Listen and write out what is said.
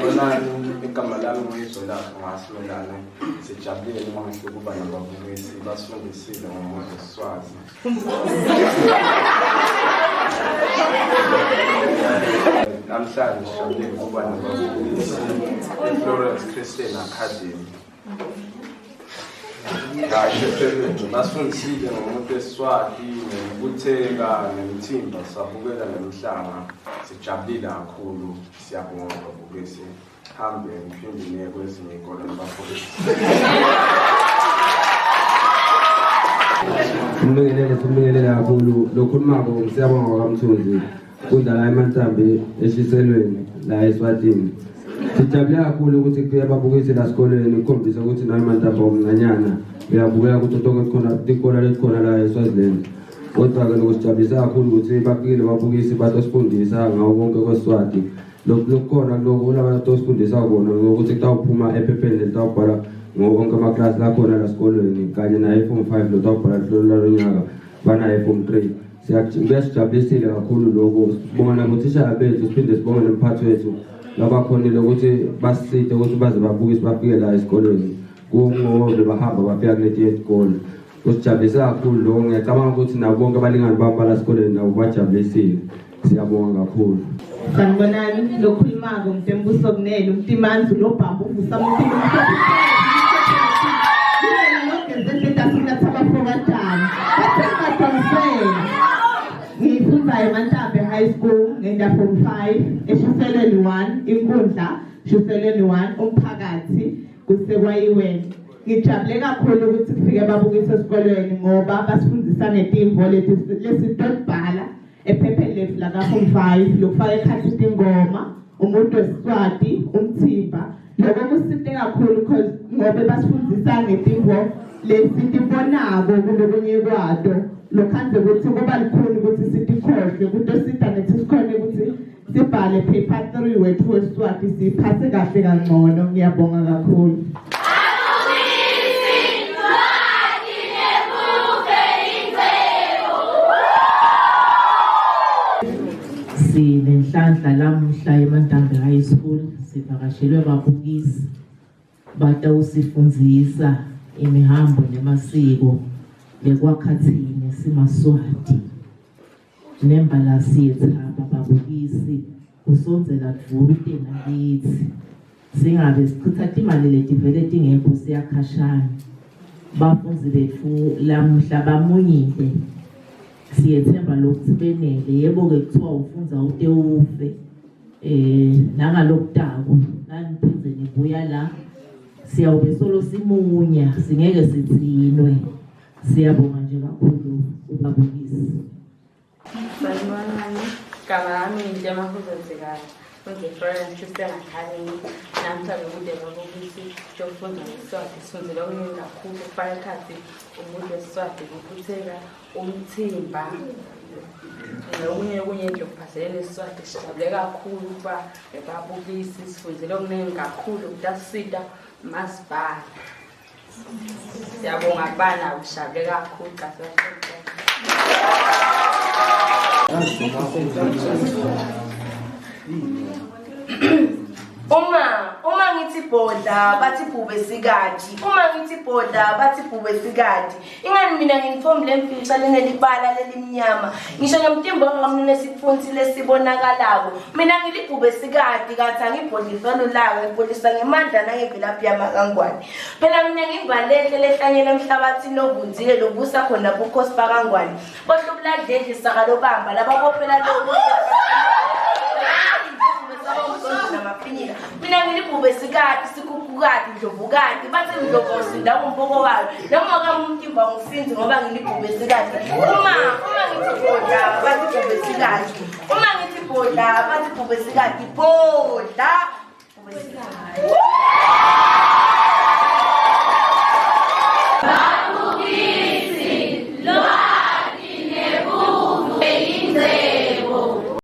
igama lami nguyizolapha ngasilolane sijabulile noma ngihle ukuba nababukisi basifundisile ngomuntu Siswazi. Namhlanje sijabulile ukuba nababukisi Florence Christian Academy. Basifundisile ngomuntu Siswati, ngokutheka, nemithimba, sabukela nemhlanga. Sijabulile kakhulu, siyabonga babukisi. Hambe ngiphinde niye kwezinye iy'kole nibafundise. Sibingelele kakhulu lokhulumako siyabonga kwaMthunzi kudlala eMantambi eshiselweni la eSwatini. Sijabule kakhulu ukuthi kufike ababukisi la sikoleni ukukhombisa ukuthi nawe eMantambi omncanyana uyabukela ukuthi tonke khona ikhola lelikhona la eSwaziland. Kodwa-ke nokusijabulisa kakhulu ukuthi bafikile ababukisi batosifundisa ngawo konke kweSwati. Lokukhona lokho laba tosifundisa kona ukuthi kutawuphuma ephepheni litawubhala ngonke amaklasi lakhona la sikoleni kanye naye form 5 lotawubhala lo nyaka banaye form 3. Siyajabulisile kakhulu lokho. Sibonga nabothisha bethu siphinde sibonge nemphathi wethu labakhonile ukuthi basisite ukuthi baze babukise bafike la esikoleni kungobe bahamba bafika kuleti yesikole. Kusijabulisa kakhulu lokho. Ngiyacabanga ukuthi nabo bonke abalingani bami bala sikoleni nabo bajabulisile. Siyabonga kakhulu. Sanibonani lokhulumako Mtembuso Kunene umtimanzi lobhambo uvusa umthimba ngifunda eMantambi High School ngenda form 5 eshiselweni 1 inkundla shiselweni 1 umphakathi kusekwayiweni. Ngijabule kakhulu ukuthi kufike ababukisi esikolweni ngoba basifundisa ngetimvo lesitobhala ephepheni lethu la form 5 lokufaka ekhathi ingoma umuntu weSiswati umthimba. Lokho kusite kakhulu because ngoba basifundisa ngetimvo lesitibonako kulokunye kwato lokhanze ukuthi kuba likhulu ukuthi sitikhohle ukuthi sita nethi sikhona ukuthi sibhale paper 3 wethu weSiswati siphase kahle kangcono. Ngiyabonga kakhulu. Sinenhlanhla lamuhla eMantambi High School sivakashelwe babukisi batawusifundzisa imihambo nemasiko lekwakhathini simaSwati nembalasi yethaba babukisi kusondzela dvute nakithi singabe sichitha imali letivele tingekho siyakhashana. Bafundzi betfu lamuhla bamunyile siyethemba lokuthi benele. Yebo-ke kuthiwa ufundza ute ufe nangalokutako naniphindze nibuya la siyawube solo simunya singeke sithinwe. Siyabonga nje kakhulu ubabukisi. Sanibonani, igama lami Ntemahuzenzekayo Florence Christian Academy. Namhlanje kude babukisi jofunda ngeSiswati sifundile okuningi kakhulu kufaka ekhathi umuntu weSiswati ukutheka umthimba nokunye nje okuphathelene neSiswati. Sijabule kakhulu ukuba babukisi sifundile okuningi kakhulu kutasisita masibhala. Siyabonga kubana ushabule kakhulu Uma ngithi bhodla bathi bhube sikati. Uma ngithi bhodla bathi bhube sikati. Ingani mina nginifomu lemfica lenelibala lelimnyama. Ngisho ngemtimbo ngamnune sifunsi lesibonakalako. Mina ngilibhube sikati kathi angibhodlisa lolaka ngibhodlisa ngemandla nangemvelaphi yamaKangwane. Phela mina ngimbaleke lehlanyela emhlabathini lobunzile lobusa khona bukhosi baKangwane. Bohlubula dledle saka lobamba lababophela lokho. Mina ngilibhube sikati sikukukati ndlovukati bathi ndlovosi ndawo umboko wayo noma kaMtimba ngusinzi ngoba ngilibhube sikati. Uma ngithi bhodla bathi bhube sikati. Uma ngithi bhodla bathi bhube sikati. Bhodla bhube sikati.